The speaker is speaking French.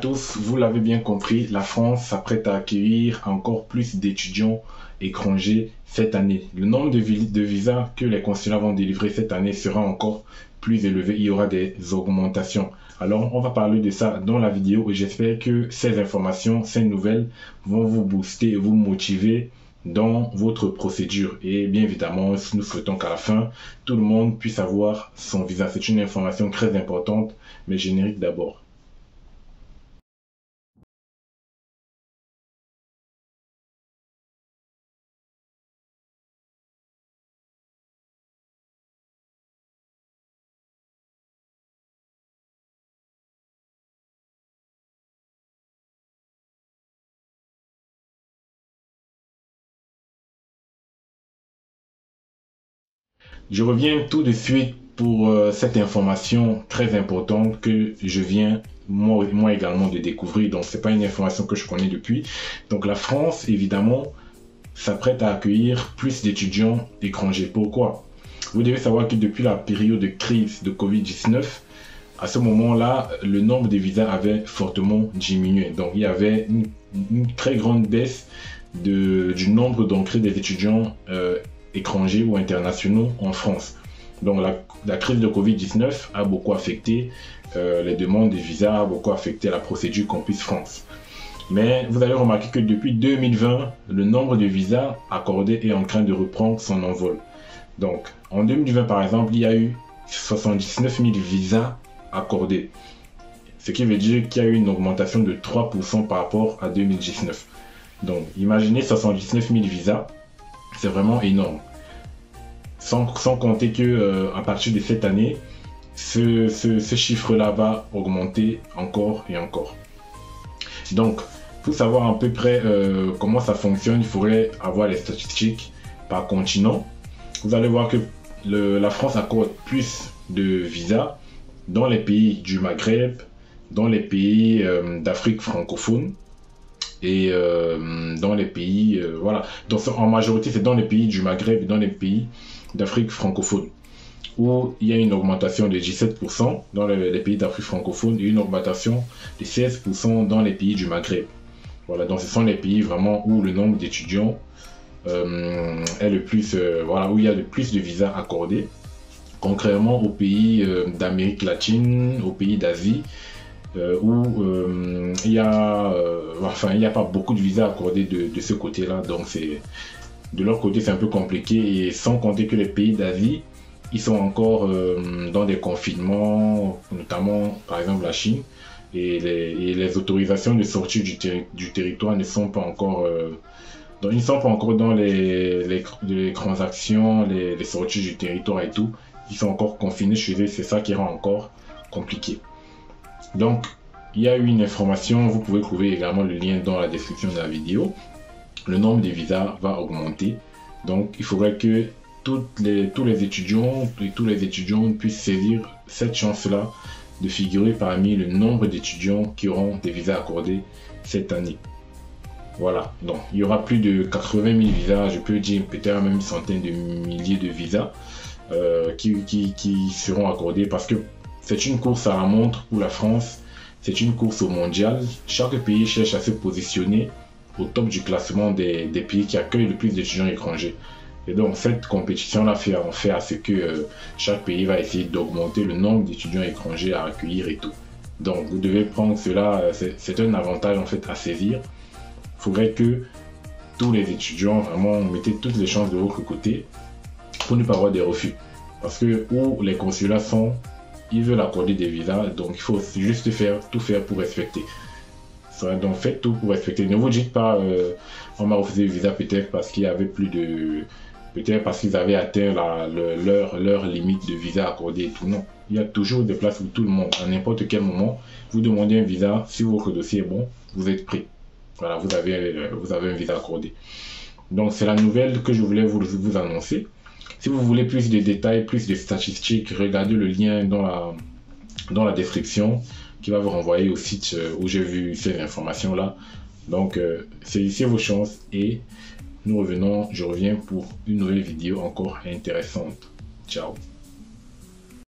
tous, vous l'avez bien compris, la France s'apprête à accueillir encore plus d'étudiants étrangers cette année. Le nombre de visas que les consulats vont délivrer cette année sera encore plus élevé, il y aura des augmentations. Alors, on va parler de ça dans la vidéo et j'espère que ces informations, ces nouvelles vont vous booster et vous motiver dans votre procédure. Et bien évidemment, nous souhaitons qu'à la fin, tout le monde puisse avoir son visa. C'est une information très importante, mais générique d'abord. Je reviens tout de suite pour cette information très importante que je viens moi également de découvrir. Donc c'est pas une information que je connais depuis. Donc la France évidemment s'apprête à accueillir plus d'étudiants étrangers. Pourquoi? Vous devez savoir que depuis la période de crise de Covid-19, à ce moment-là, le nombre de visas avait fortement diminué. Donc il y avait une très grande baisse du nombre d'entrées des étudiants étrangers ou internationaux en France. Donc la crise de Covid-19 a beaucoup affecté les demandes de visa, a beaucoup affecté la procédure Campus France. Mais vous allez remarquer que depuis 2020, le nombre de visas accordés est en train de reprendre son envol. Donc en 2020 par exemple, il y a eu 79 000 visas accordés. Ce qui veut dire qu'il y a eu une augmentation de 3% par rapport à 2019. Donc imaginez 79 000 visas. C'est vraiment énorme. Sans compter que à partir de cette année, ce chiffre-là va augmenter encore et encore. Donc, pour savoir à peu près comment ça fonctionne, il faudrait avoir les statistiques par continent. Vous allez voir que la France accorde plus de visas dans les pays du Maghreb, dans les pays d'Afrique francophone, et dans les pays, voilà, donc en majorité c'est dans les pays du Maghreb et dans les pays d'Afrique francophone où il y a une augmentation de 17% dans les pays d'Afrique francophone et une augmentation de 16% dans les pays du Maghreb. Voilà, donc ce sont les pays vraiment où le nombre d'étudiants est le plus, voilà, où il y a le plus de visas accordés, contrairement aux pays d'Amérique latine, aux pays d'Asie, où il y a pas beaucoup de visas accordés de ce côté-là, donc de leur côté c'est un peu compliqué, et sans compter que les pays d'Asie, ils sont encore dans des confinements, notamment par exemple la Chine, et les autorisations de sortie du territoire ne sont pas encore donc ils ne sont pas encore dans les transactions, les sorties du territoire et tout, ils sont encore confinés chez eux, c'est ça qui rend encore compliqué. Donc, il y a eu une information, vous pouvez trouver également le lien dans la description de la vidéo. Le nombre de visas va augmenter. Donc, il faudrait que tous les étudiants puissent saisir cette chance-là de figurer parmi le nombre d'étudiants qui auront des visas accordés cette année. Voilà, donc il y aura plus de 80 000 visas, je peux dire peut-être même une centaine de milliers de visas qui seront accordés, parce que c'est une course à la montre pour la France, c'est une course au mondial. Chaque pays cherche à se positionner au top du classement des pays qui accueillent le plus d'étudiants étrangers. Et donc cette compétition-là fait en fait à ce que chaque pays va essayer d'augmenter le nombre d'étudiants étrangers à accueillir et tout. Donc vous devez prendre cela, c'est un avantage en fait à saisir. Il faudrait que tous les étudiants vraiment mettaient toutes les chances de votre côté pour ne pas avoir des refus. Parce que où les consulats sont, ils veulent accorder des visas, donc il faut juste tout faire pour respecter. Donc faites tout pour respecter. Ne vous dites pas on m'a refusé le visa peut-être parce qu'il y avait plus de... Peut-être parce qu'ils avaient atteint leur limite de visa accordé et tout. Non, il y a toujours des places pour tout le monde. À n'importe quel moment, vous demandez un visa, si votre dossier est bon, vous êtes pris. Voilà, vous avez un visa accordé. Donc c'est la nouvelle que je voulais vous annoncer. Si vous voulez plus de détails, plus de statistiques, regardez le lien dans la description qui va vous renvoyer au site où j'ai vu ces informations-là. Donc, saisissez vos chances et je reviens pour une nouvelle vidéo encore intéressante. Ciao.